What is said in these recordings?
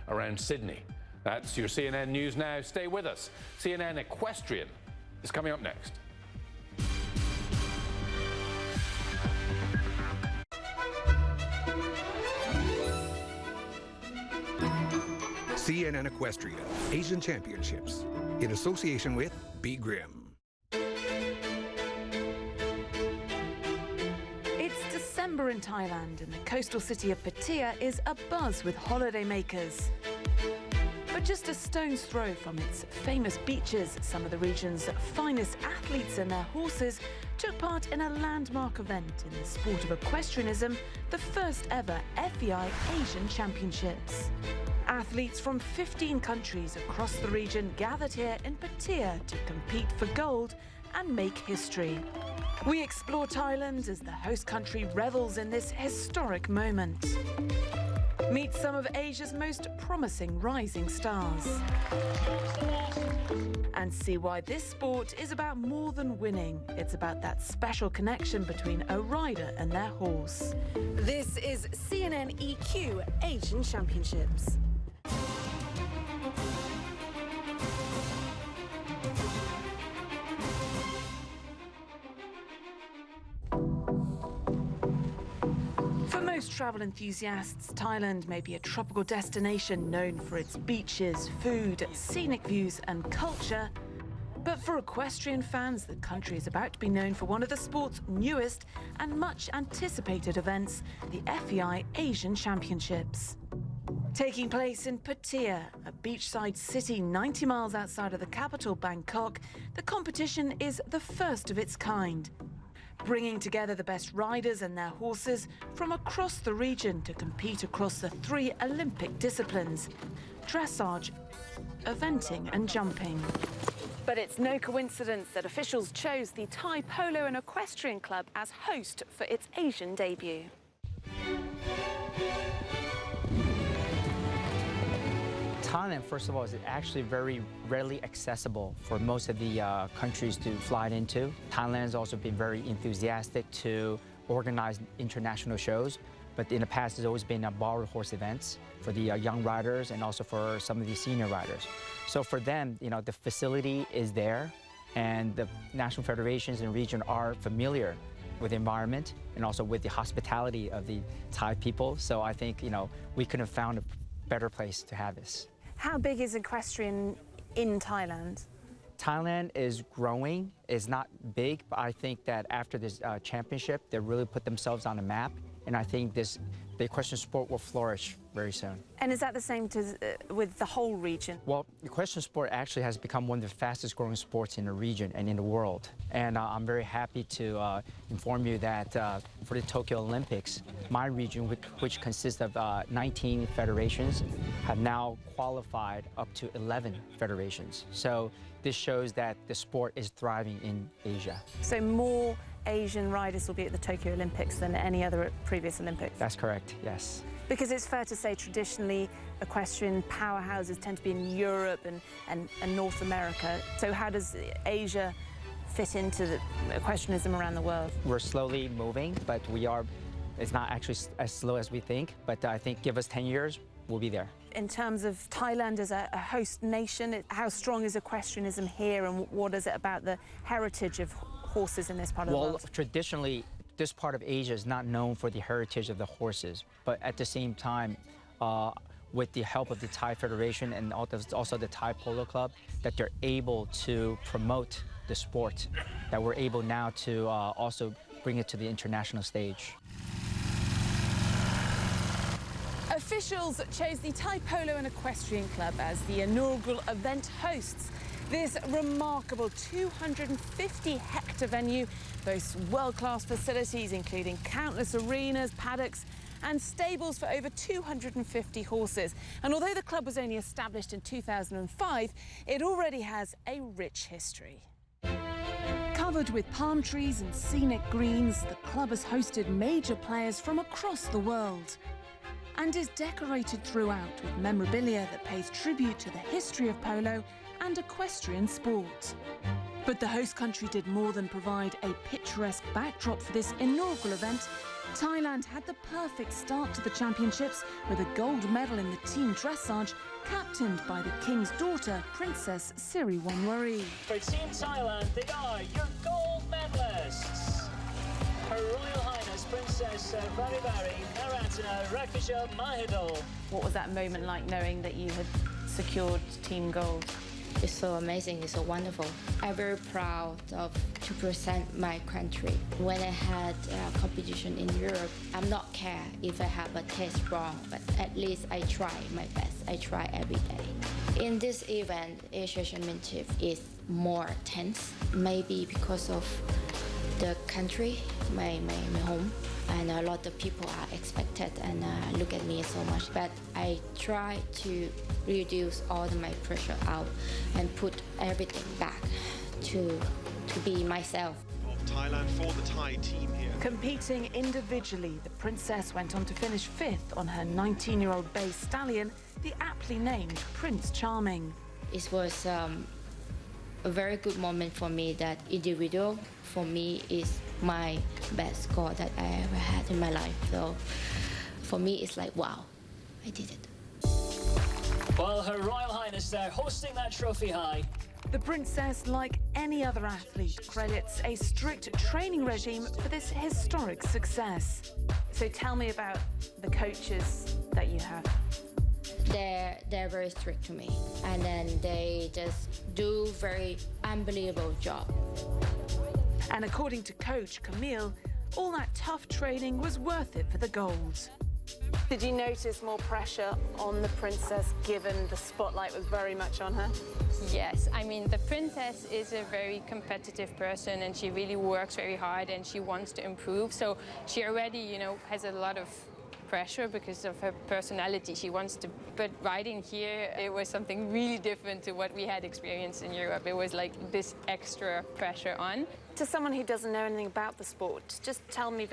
around Sydney. That's your CNN News Now. Stay with us. CNN Equestrian is coming up next. CNN Equestrian Asian Championships in association with Be Grim. It's December in Thailand and the coastal city of Pattaya is abuzz with holidaymakers. But just a stone's throw from its famous beaches, some of the region's finest athletes and their horses took part in a landmark event in the sport of equestrianism, the first ever FEI Asian Championships. Athletes from 15 countries across the region gathered here in Pattaya to compete for gold and make history. We explore Thailand as the host country revels in this historic moment. Meet some of Asia's most promising rising stars. And see why this sport is about more than winning. It's about that special connection between a rider and their horse. This is CNN EQ Asian Championships. For most travel enthusiasts, Thailand may be a tropical destination known for its beaches, food, scenic views and culture. But for equestrian fans, the country is about to be known for one of the sport's newest and much anticipated events, the FEI Asian Championships. Taking place in Pattaya, a beachside city 90 miles outside of the capital, Bangkok, the competition is the first of its kind, bringing together the best riders and their horses from across the region to compete across the 3 Olympic disciplines: dressage, eventing and jumping. But it's no coincidence that officials chose the Thai Polo and Equestrian Club as host for its Asian debut. Thailand, first of all, is actually very readily accessible for most of the countries to fly into. Thailand has also been very enthusiastic to organize international shows, but in the past there's always been borrowed horse events for the young riders and also for some of the senior riders. So for them, the facility is there, and the national federations in the region are familiar with the environment and also with the hospitality of the Thai people. So I think, we couldn't have found a better place to have this. How big is equestrian in Thailand? Thailand is growing. It's not big, but I think that after this championship, they really put themselves on the map. And I think the equestrian sport will flourish very soon. And is that the same with the whole region? Well, equestrian sport actually has become one of the fastest growing sports in the region and in the world. And I'm very happy to inform you that for the Tokyo Olympics, my region, which consists of 19 federations, have now qualified up to 11 federations. So this shows that the sport is thriving in Asia. So more Asian riders will be at the Tokyo Olympics than any other previous Olympics? That's correct, yes. Because it's fair to say traditionally equestrian powerhouses tend to be in Europe and North America. So how does Asia fit into the equestrianism around the world? We're slowly moving, but it's not actually as slow as we think, but I think give us 10 years, we'll be there. In terms of Thailand as a host nation, how strong is equestrianism here, and what is it about the heritage of horses in this part of the world? Well, traditionally, this part of Asia is not known for the heritage of the horses, but at the same time, with the help of the Thai Federation and also the Thai Polo Club, that they're able to promote the sport, that we're able now to also bring it to the international stage. Officials chose the Thai Polo and Equestrian Club as the inaugural event hosts. This remarkable 250-hectare venue boasts world-class facilities, including countless arenas, paddocks, and stables for over 250 horses. And although the club was only established in 2005, it already has a rich history. Covered with palm trees and scenic greens, the club has hosted major players from across the world and is decorated throughout with memorabilia that pays tribute to the history of polo and equestrian sport. But the host country did more than provide a picturesque backdrop for this inaugural event. Thailand had the perfect start to the championships with a gold medal in the team dressage, captained by the King's daughter, Princess Siriwanwari. For Team Thailand, they are your gold medalists. Her Royal Highness Princess Varivari Narata Rakisha Mahidol. What was that moment like, knowing that you had secured team gold? It's so amazing, it's so wonderful. I'm very proud to present my country. When I had a competition in Europe, I'm not care if I have a test wrong, but at least I try my best. I try every day. In this event, Asian Championship is more tense, maybe because of the country, my home, and a lot of people are expected and look at me so much. But I try to reduce all my pressure out and put everything back to be myself. Thailand for the Thai team here. Competing individually, the princess went on to finish 5th on her 19-year-old bay stallion, the aptly named Prince Charming. It was a very good moment for me. That individual, for me, is my best score that I ever had in my life. So for me, it's like, wow, I did it. While Her Royal Highness there hosting that trophy high. The princess, like any other athlete, credits a strict training regime for this historic success. So tell me about the coaches that you have. They're very strict to me, and then they just do very unbelievable job. And according to coach Camille, all that tough training was worth it for the gold. Did you notice more pressure on the princess, given the spotlight was very much on her? Yes, I mean, the princess is a very competitive person, and she really works very hard and she wants to improve. So she already, you know, has a lot of pressure because of her personality. She wants to, but riding here, it was something really different to what we had experienced in Europe. It was like this extra pressure on. To someone who doesn't know anything about the sport, just tell me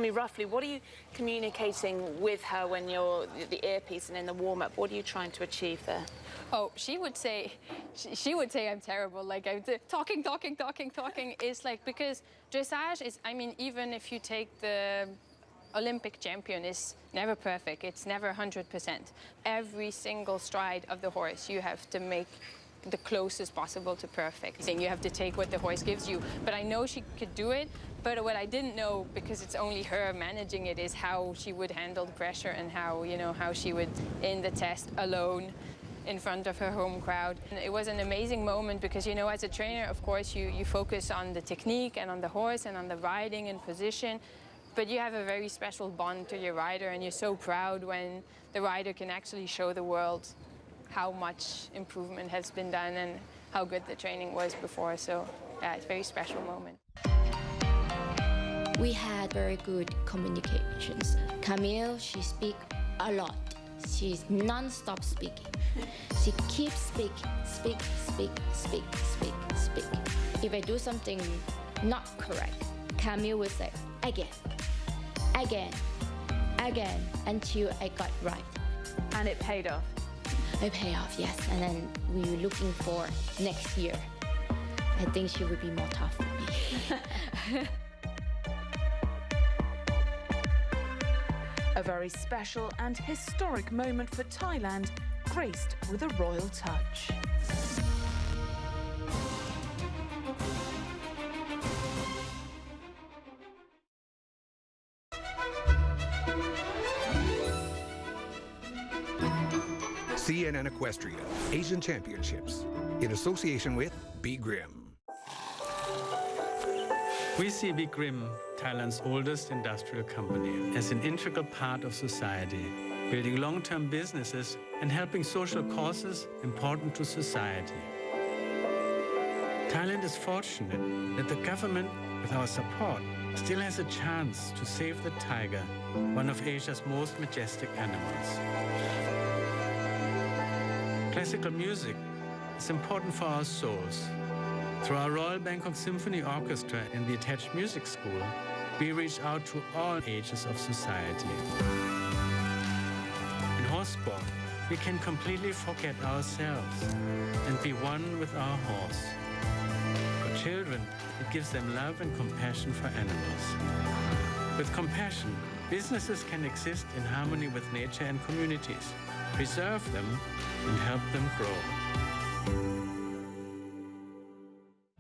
roughly, what are you communicating with her when you're the earpiece and in the warm-up? What are you trying to achieve there? Oh, she would say I'm terrible. Like, I'm talking is like, because dressage is, I mean, even if you take the Olympic champion, is never perfect. It's never 100%. Every single stride of the horse, you have to make the closest possible to perfect. You have to take what the horse gives you. But I know she could do it. But what I didn't know, because it's only her managing it, is how she would handle the pressure and how, you know, how she would, in the test alone, in front of her home crowd. And it was an amazing moment because, you know, as a trainer, of course, you focus on the technique and on the horse and on the riding and position. But you have a very special bond to your rider, and you're so proud when the rider can actually show the world how much improvement has been done and how good the training was before. So yeah, it's a very special moment. We had very good communications. Camille, she speaks a lot. She's non-stop speaking. She keeps speaking, speak. If I do something not correct, Camille will say, again, until I got right. And it paid off? It paid off, yes. And then we were looking for next year. I think she would be more tough for me. A very special and historic moment for Thailand, graced with a royal touch. CNN Equestrian Asian Championships, in association with Be Grim. We see Be Grim, Thailand's oldest industrial company, as an integral part of society, building long-term businesses and helping social causes important to society. Thailand is fortunate that the government, with our support, still has a chance to save the tiger, one of Asia's most majestic animals. Classical music is important for our souls. Through our Royal Bangkok Symphony Orchestra and the attached music school, we reach out to all ages of society. In horse sport, we can completely forget ourselves and be one with our horse. For children, it gives them love and compassion for animals. With compassion, businesses can exist in harmony with nature and communities, preserve them, and help them grow.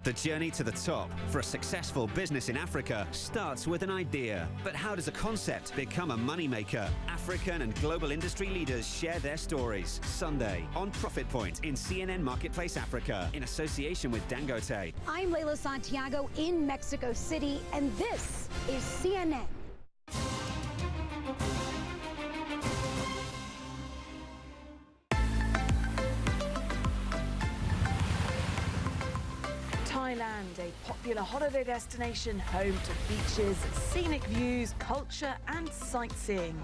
The journey to the top for a successful business in Africa starts with an idea. But how does a concept become a moneymaker? African and global industry leaders share their stories. Sunday on Profit Point in CNN Marketplace Africa in association with Dangote. I'm Layla Santiago in Mexico City, and this is CNN. Thailand, a popular holiday destination home to beaches, scenic views, culture and sightseeing.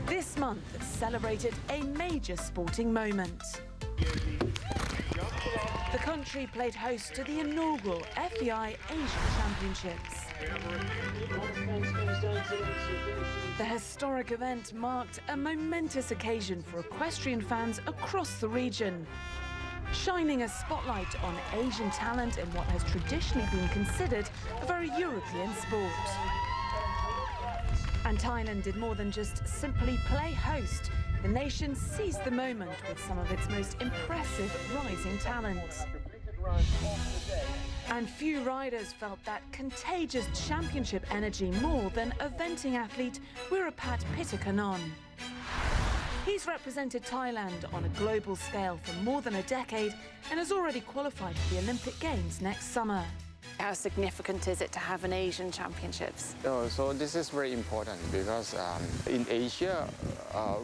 This month celebrated a major sporting moment. The country played host to the inaugural FEI Asian Championships. The historic event marked a momentous occasion for equestrian fans across the region, shining a spotlight on Asian talent in what has traditionally been considered a very European sport. And Thailand did more than just simply play host. The nation seized the moment with some of its most impressive rising talents. And few riders felt that contagious championship energy more than eventing athlete Weerapat Pitakanon. He's represented Thailand on a global scale for more than a decade and has already qualified for the Olympic Games next summer. How significant is it to have an Asian Championships? So this is very important because in Asia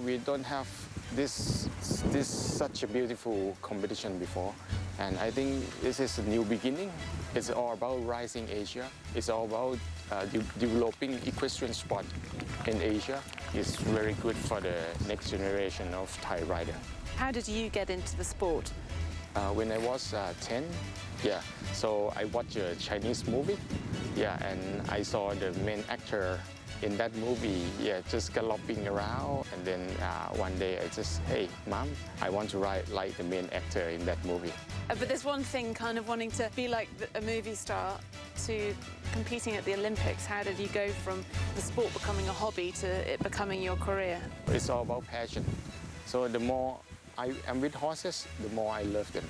we don't have this such a beautiful competition before, and I think this is a new beginning. It's all about rising Asia. It's all about developing equestrian sport in Asia. It's very good for the next generation of Thai rider. How did you get into the sport? When I was 10, so I watched a Chinese movie, and I saw the main actor in that movie, just galloping around, and then one day I just, hey, Mom, I want to ride like the main actor in that movie. But there's one thing, kind of wanting to be like a movie star to competing at the Olympics. How did you go from the sport becoming a hobby to it becoming your career? It's all about passion. So the more I am with horses, the more I love them.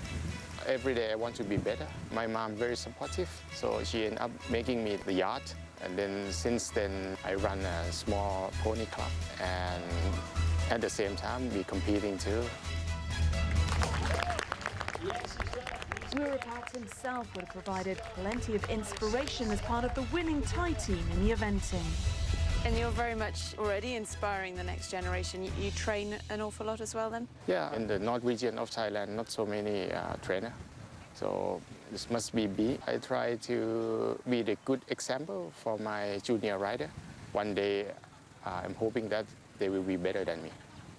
Every day I want to be better. My mom very supportive, so she ended up making me the yacht. And then since then, I run a small pony club, and at the same time, we're competing too. Weerapat himself would have provided plenty of inspiration as part of the winning Thai team in the eventing. And you're very much already inspiring the next generation. You train an awful lot as well then? Yeah, in the north region of Thailand, not so many trainers. So this must be big. I try to be the good example for my junior rider. One day, I'm hoping that they will be better than me.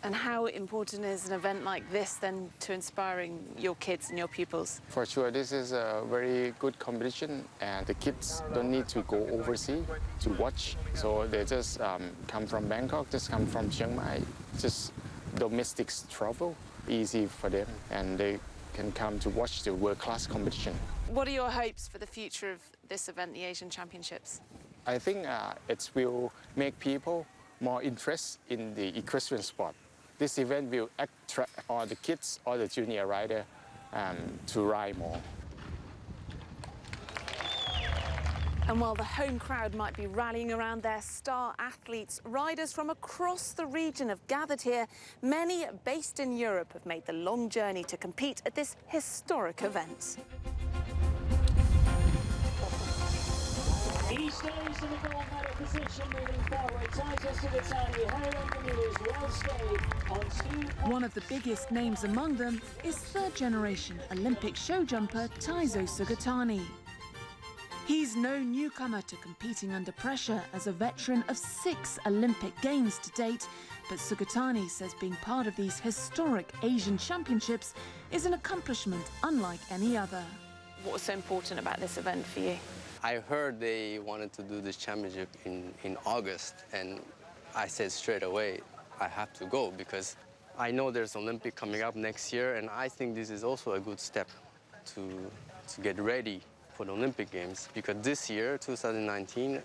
And how important is an event like this then to inspiring your kids and your pupils? For sure, this is a very good competition, and the kids don't need to go overseas to watch. So they just come from Bangkok, just come from Chiang Mai, just domestic travel, easy for them, and they can come to watch the world-class competition. What are your hopes for the future of this event, the Asian Championships? I think it will make people more interested in the equestrian sport. This event will attract all the kids, all the junior riders to ride more. And while the home crowd might be rallying around their star athletes, riders from across the region have gathered here. Many based in Europe have made the long journey to compete at this historic event. He stays in the gold medal position moving forward. Taizo Sugatani, Harald Link, well stayed on 2. One of the biggest names among them is third-generation Olympic show jumper Taizo Sugatani. He's no newcomer to competing under pressure as a veteran of 6 Olympic Games to date, but Sugatani says being part of these historic Asian Championships is an accomplishment unlike any other. What was so important about this event for you? I heard they wanted to do this championship in August, and I said straight away, I have to go because I know there's Olympic coming up next year, and I think this is also a good step to get ready for the Olympic Games, because this year, 2019,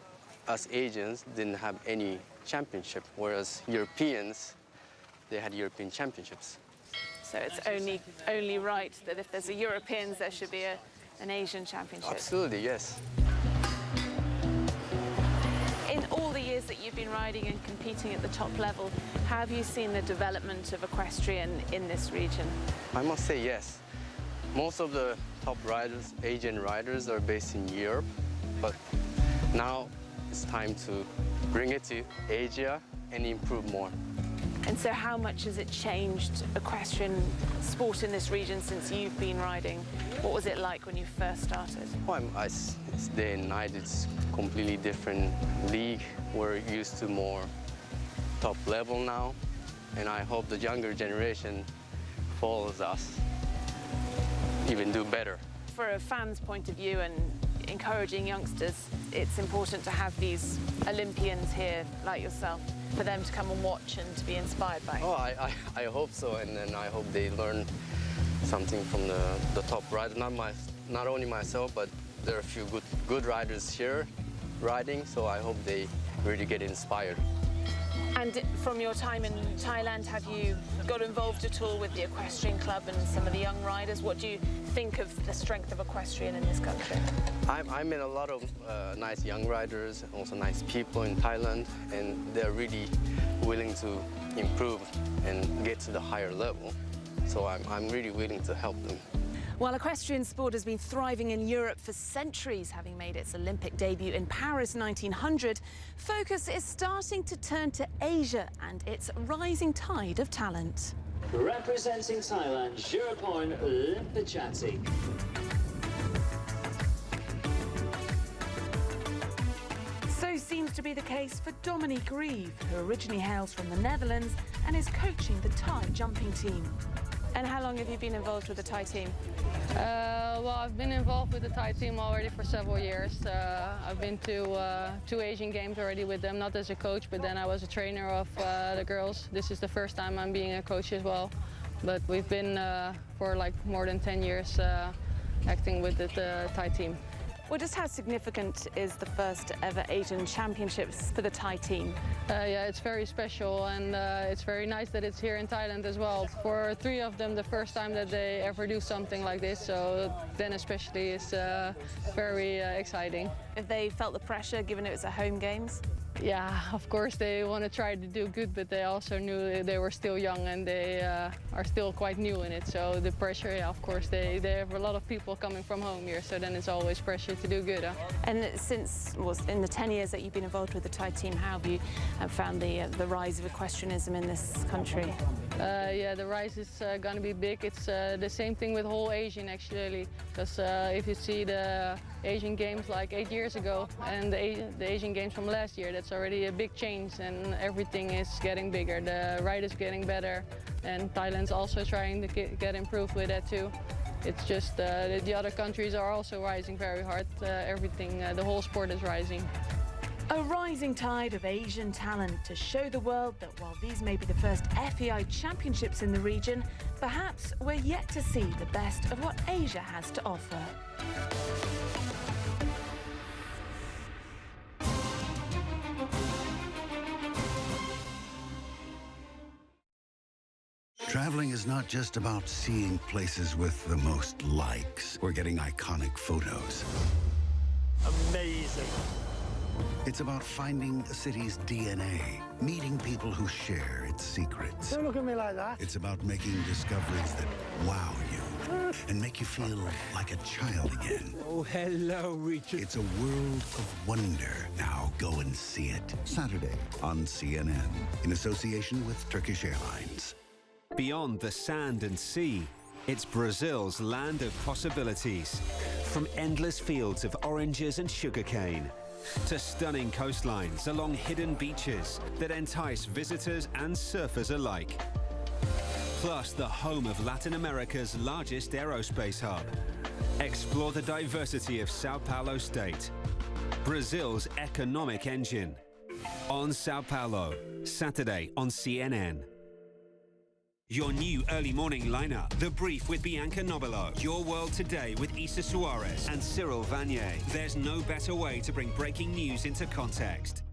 us Asians didn't have any championship, whereas Europeans, they had European championships. So it's only right that if there's a Europeans, there should be an Asian championship. Absolutely, yes. In all the years that you've been riding and competing at the top level, how have you seen the development of equestrian in this region? I must say yes. Most of the top riders, Asian riders, are based in Europe, but now it's time to bring it to Asia and improve more. And so how much has it changed equestrian sport in this region since you've been riding? What was it like when you first started? Well, it's day and night. It's completely different league. We're used to more top level now, and I hope the younger generation follows us, even do better. For a fan's point of view and encouraging youngsters, it's important to have these Olympians here like yourself, for them to come and watch and to be inspired by. Oh, I hope so, and then I hope they learn something from the top riders. Not only myself, but there are a few good riders here riding, so I hope they really get inspired. And from your time in Thailand, have you got involved at all with the equestrian club and some of the young riders? What do you think of the strength of equestrian in this country? I met a lot of nice young riders, also nice people in Thailand, and they're really willing to improve and get to the higher level. So I'm really willing to help them. While equestrian sport has been thriving in Europe for centuries, having made its Olympic debut in Paris 1900, focus is starting to turn to Asia and its rising tide of talent. Representing Thailand, Jurapon Limpachati. So seems to be the case for Dominique Reeve, who originally hails from the Netherlands and is coaching the Thai jumping team. And how long have you been involved with the Thai team? Well, I've been involved with the Thai team already for several years. I've been to 2 Asian Games already with them, not as a coach, but then I was a trainer of the girls. This is the first time I'm being a coach as well. But we've been for like more than 10 years acting with the Thai team. Well, just how significant is the first ever Asian Championships for the Thai team? Yeah, it's very special, and it's very nice that it's here in Thailand as well. For 3 of them, the first time that they ever do something like this, so then especially it's very exciting. Have they felt the pressure, given it was a home games? Yeah, of course they want to try to do good, but they also knew they were still young and they are still quite new in it. So the pressure, yeah, of course, they have a lot of people coming from home here, so then it's always pressure to do good. And since, well, in the 10 years that you've been involved with the Thai team, how have you found the rise of equestrianism in this country? Yeah, the rise is going to be big. It's the same thing with whole Asian, actually, because if you see the Asian Games like 8 years ago and the Asian Games from last year, that's already a big change, and everything is getting bigger. The ride is getting better, and Thailand's also trying to get improved with that too. It's just the other countries are also rising very hard. Everything, the whole sport is rising. A rising tide of Asian talent to show the world that while these may be the first FEI Championships in the region, perhaps we're yet to see the best of what Asia has to offer. Traveling is not just about seeing places with the most likes or getting iconic photos. Amazing. It's about finding a city's DNA, meeting people who share its secrets. Don't look at me like that. It's about making discoveries that wow you and make you feel like a child again. Oh, hello, Richard. It's a world of wonder. Now go and see it. Saturday on CNN, in association with Turkish Airlines. Beyond the sand and sea, it's Brazil's land of possibilities. From endless fields of oranges and sugarcane, to stunning coastlines along hidden beaches that entice visitors and surfers alike. Plus the home of Latin America's largest aerospace hub. Explore the diversity of Sao Paulo state, Brazil's economic engine. On Sao Paulo, Saturday on CNN. Your new early morning lineup. The Brief with Bianca Nobilo. Your World Today with Issa Suarez and Cyril Vanier. There's no better way to bring breaking news into context.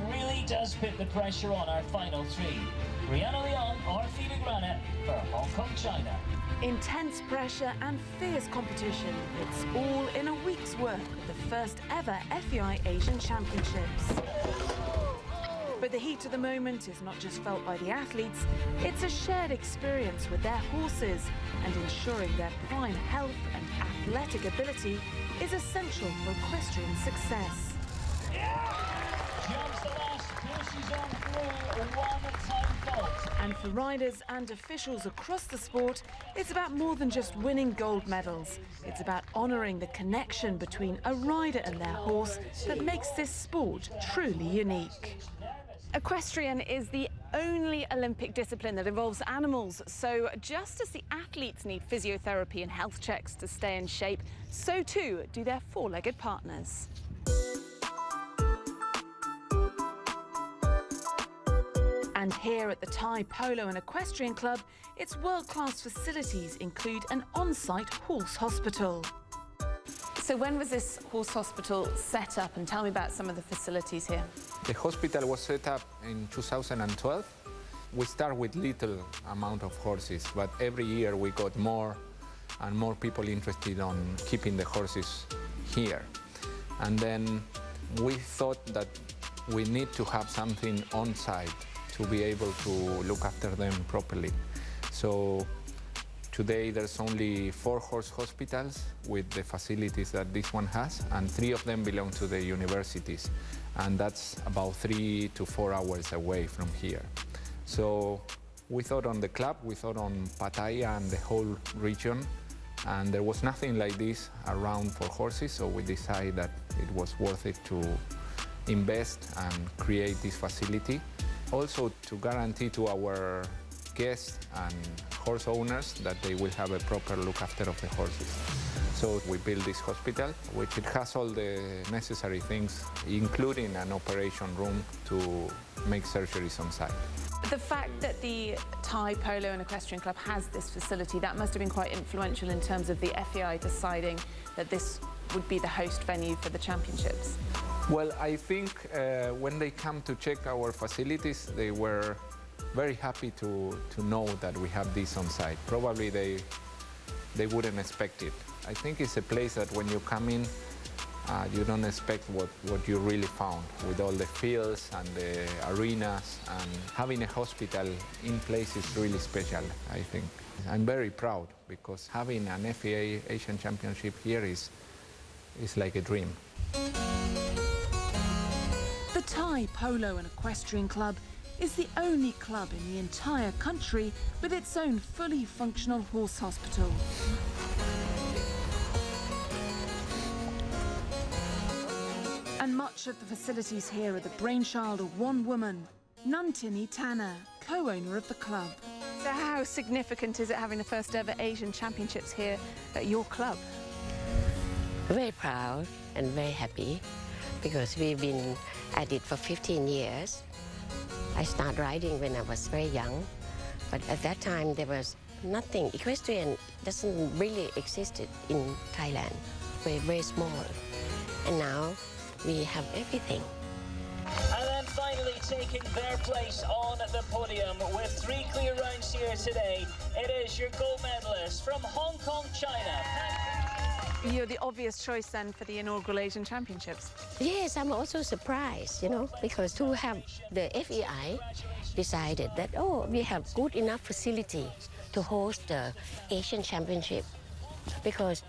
Really does put the pressure on our final three. Brianna Leon or Fida Granite for Hong Kong, China. Intense pressure and fierce competition. It's all in a week's work of the first ever FEI Asian Championships. But the heat of the moment is not just felt by the athletes, it's a shared experience with their horses, and ensuring their prime health and athletic ability is essential for equestrian success. Jumps the last, pushes on through, one-time fault. And for riders and officials across the sport, it's about more than just winning gold medals. It's about honouring the connection between a rider and their horse that makes this sport truly unique. Equestrian is the only Olympic discipline that involves animals, so just as the athletes need physiotherapy and health checks to stay in shape, so too do their four-legged partners. And here at the Thai Polo and Equestrian Club, its world-class facilities include an on-site horse hospital. So when was this horse hospital set up, and tell me about some of the facilities here? The hospital was set up in 2012. We start with little amount of horses, but every year we got more and more people interested on keeping the horses here. And then we thought that we need to have something on site to be able to look after them properly. So today there's only 4 horse hospitals with the facilities that this one has, and 3 of them belong to the universities, and that's about 3 to 4 hours away from here. So we thought on the club, we thought on Pattaya and the whole region, and there was nothing like this around for horses, so we decided that it was worth it to invest and create this facility. Also to guarantee to our guests and horse owners that they will have a proper look after of the horses. So we built this hospital, which it has all the necessary things, including an operation room to make surgeries on site. The fact that the Thai Polo and Equestrian Club has this facility, that must have been quite influential in terms of the FEI deciding that this would be the host venue for the championships. Well, I think when they come to check our facilities, they were very happy to know that we have this on site. Probably they wouldn't expect it. I think it's a place that when you come in, you don't expect what you really found, with all the fields and the arenas, and having a hospital in place is really special, I think. I'm very proud because having an FEI Asian Championship here is like a dream. The Thai Polo and Equestrian Club is the only club in the entire country with its own fully functional horse hospital. And much of the facilities here are the brainchild of one woman, Nantini Tanna, co-owner of the club. So how significant is it having the first ever Asian Championships here at your club? Very proud and very happy because we've been at it for 15 years. I started riding when I was very young, but at that time there was nothing. Equestrian doesn't really exist in Thailand. We're very small. And now we have everything. And then finally taking their place on the podium with 3 clear rounds here today, it is your gold medalist from Hong Kong, China. You're the obvious choice then for the inaugural Asian Championships. Yes, I'm also surprised, because to have the FEI decided that, we have good enough facility to host the Asian Championship. Because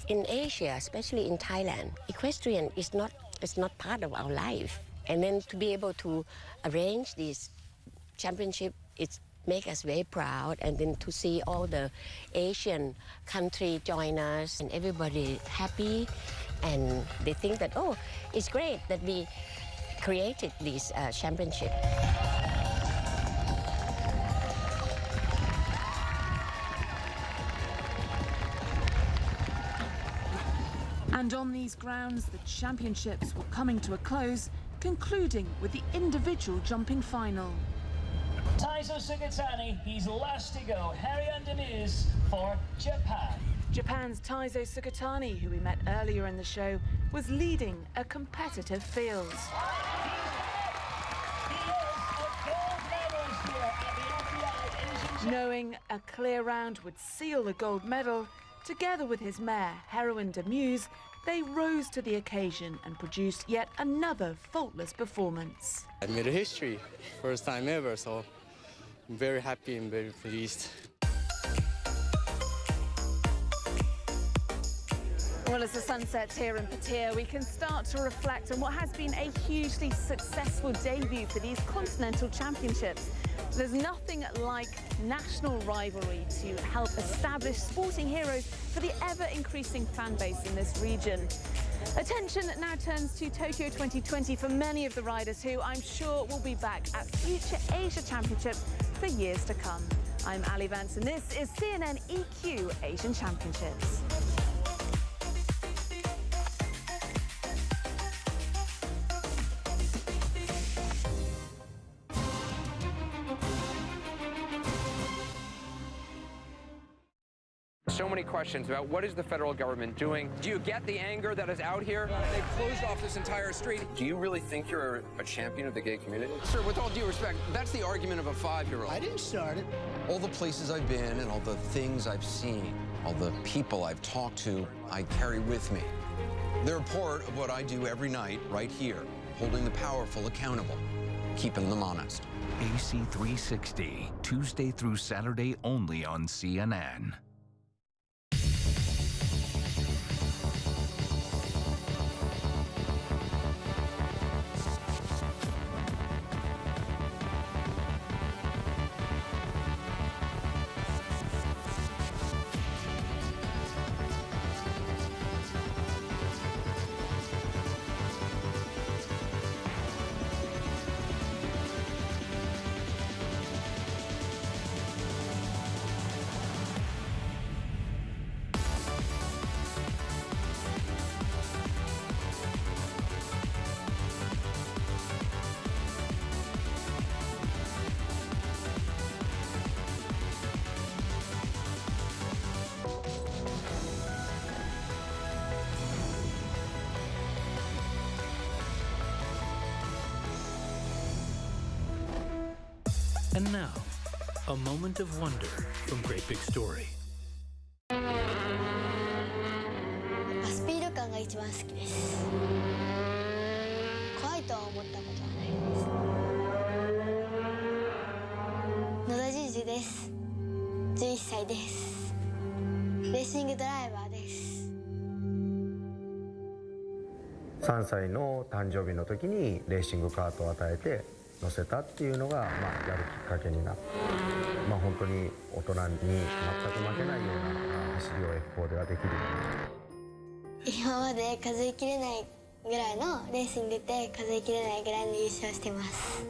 in Asia, especially in Thailand, equestrian is not part of our life. And then to be able to arrange this championship, it makes us very proud. And then to see all the Asian country join us and everybody happy. And they think that, it's great that we created this championship. And on these grounds, the championships were coming to a close. concluding with the individual jumping final. Taizo Sugitani, he's last to go. Harry Demise for Japan. Japan's Taizo Sugitani, who we met earlier in the show, was leading a competitive field. Knowing a clear round would seal the gold medal, together with his mare, Harry Demise, they rose to the occasion and produced yet another faultless performance. I made a history, first time ever, so I'm very happy and very pleased. Well, as the sun sets here in Pattaya, we can start to reflect on what has been a hugely successful debut for these continental championships. There's nothing like national rivalry to help establish sporting heroes for the ever-increasing fan base in this region. Attention now turns to Tokyo 2020 for many of the riders who I'm sure will be back at future Asia Championships for years to come. I'm Ali Vance and this is CNN EQ Asian Championships. So many questions about what is the federal government doing. Do you get the anger that is out here? They've closed off this entire street. Do you really think you're a champion of the gay community? Sir, with all due respect, that's the argument of a 5-year-old. I didn't start it. All the places I've been and all the things I've seen, all the people I've talked to, I carry with me. They're a part of what I do every night right here, holding the powerful accountable, keeping them honest. AC 360, Tuesday through Saturday only on CNN. And now, a moment of wonder from Great Big Story. スピード感が一番好きです。怖いとは思ったことはないです。野田じいじです。11歳です。レーシングドライバーです。3歳の誕生日の時にレーシングカートを与えて乗せたっていうのが、やるきっかけになって、本当に大人に全く負けないような走りを F4 ではできる。今まで数えきれないぐらいのレースに出て数えきれないぐらいの優勝してます。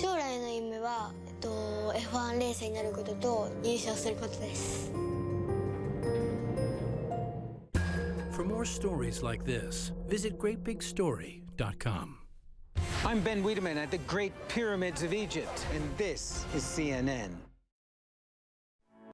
将来の夢は、F1 レースになることと優勝することです。For more stories like this, visit greatbigstory.com. I'm Ben Wiedemann at the Great Pyramids of Egypt, and this is CNN.